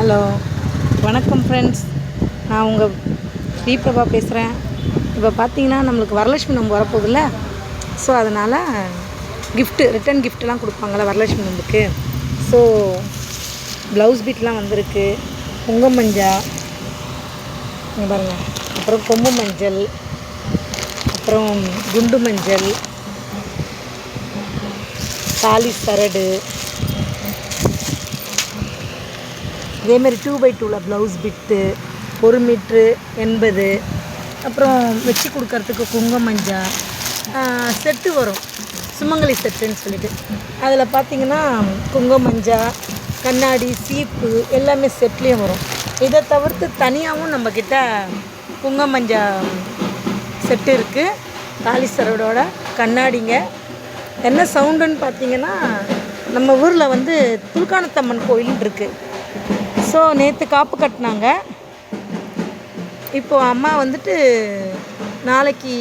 Hello, வணக்கம் friends. நான் உங்கள் தீபிரபா பேசுகிறேன். இப்போ பார்த்தீங்கன்னா நம்மளுக்கு வரலட்சுமி நோம்பு வரப்போகுதுல்ல. ஸோ அதனால் ரிட்டன் கிஃப்ட்லாம் கொடுப்பாங்கள்ல வரலட்சுமி நோம்புக்கு. ஸோ ப்ளவுஸ் பீட்லாம் வந்திருக்கு. குங்கும மஞ்சா இங்கே பாருங்கள், அப்புறம் கொம்பு மஞ்சள், அப்புறம் குண்டு மஞ்சள், தாலி சரடு, இதேமாரி 2x2 ப்ளவுஸ் பிட்டு 1 மீட்ரு 80. அப்புறம் வச்சு கொடுக்கறதுக்கு குங்கும மஞ்சா செட்டு வரும், சுமங்கலி செட்டுன்னு சொல்லிட்டு. அதில் பார்த்திங்கன்னா குங்கும மஞ்சா, கண்ணாடி, சீப்பு எல்லாமே செட்லேயும் வரும். இதை தவிர்த்து தனியாகவும் நம்மக்கிட்ட குங்கும மஞ்சா செட்டு இருக்குது. தாலி சரடோட கண்ணாடிங்க. என்ன சவுண்டுன்னு பார்த்திங்கன்னா, நம்ம ஊரில் துலுக்கானத்தம்மன் கோயில் இருக்குது. ஸோ நேற்று காப்பு கட்டினாங்க. இப்போது அம்மா நாளைக்கு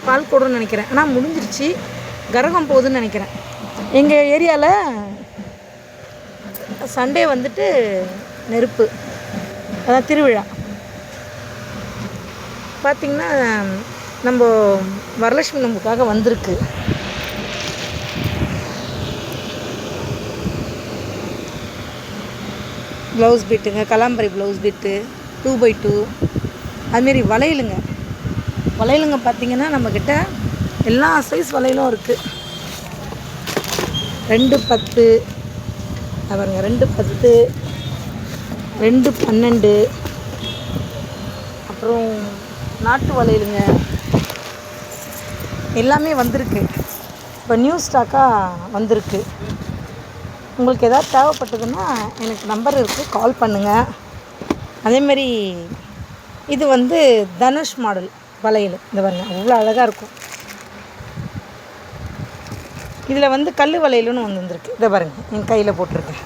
பால் கொடுன்னு நினைக்கிறேன். ஆனால் முடிஞ்சிருச்சு, கரகம் போகுதுன்னு நினைக்கிறேன். எங்கள் ஏரியாவில் சண்டே நெருப்பு, அதான் திருவிழா. பார்த்திங்கன்னா நம்ம வரலட்சுமி நோம்புக்காக வந்திருக்கு. ப்ளவுஸ் பீட்டுங்க, கலாம்பரி ப்ளவுஸ் பீட்டு 2x2. அதுமாரி வளையலுங்க பார்த்திங்கன்னா நம்மக்கிட்ட எல்லா சைஸ் வளையலும் இருக்குது. 210 பாருங்க, 210, 212, அப்புறம் நாட்டு வளையலுங்க எல்லாமே வந்திருக்கு. இப்போ நியூ ஸ்டாக்காக வந்திருக்கு. உங்களுக்கு எதாவது தேவைப்பட்டதுன்னா எனக்கு நம்பர் இருக்குது, கால் பண்ணுங்கள். அதேமாரி இது தனுஷ் மாடல் வளையல். இந்த பாருங்க, அவ்வளோ அழகாக இருக்கும். இதில் கல் வளையலுன்னு வந்துருக்கு. இதை பாருங்கள், என் கையில் போட்டிருக்கேன்.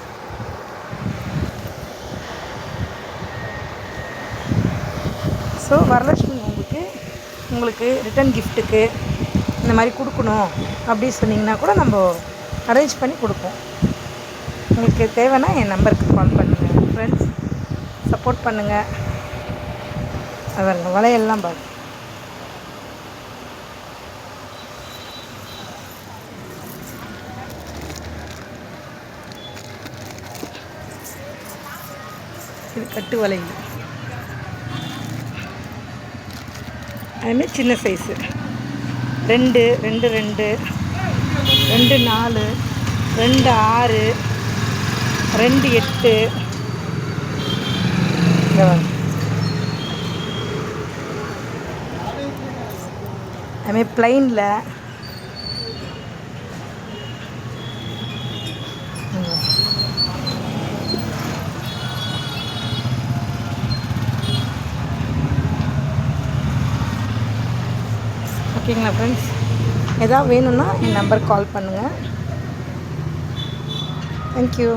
ஸோ வரலட்சுமி நோம்புக்கு உங்களுக்கு ரிட்டன் கிஃப்ட்டுக்கு இந்த மாதிரி கொடுக்கணும் அப்படின்னு சொன்னிங்கன்னா கூட நம்ம அரேஞ்ச் பண்ணி கொடுப்போம். உங்களுக்கு தேவைன்னா என் நம்பருக்கு கால் பண்ணுங்கள் ஃப்ரெண்ட்ஸ். சப்போர்ட் பண்ணுங்கள். பாருங்க, வளையல்லாம் பாருங்கள். இது கட்டு வளையல். அதுமாரி சின்ன சைஸு 2, 2, 2, 2, 4, 2, 6, 2, 8. அதுமாதிரி ப்ளைனில் ஓகேங்களா ஃப்ரெண்ட்ஸ். எதாவது வேணும்னா என் நம்பருக்கு கால் பண்ணுங்கள். தேங்க்யூ.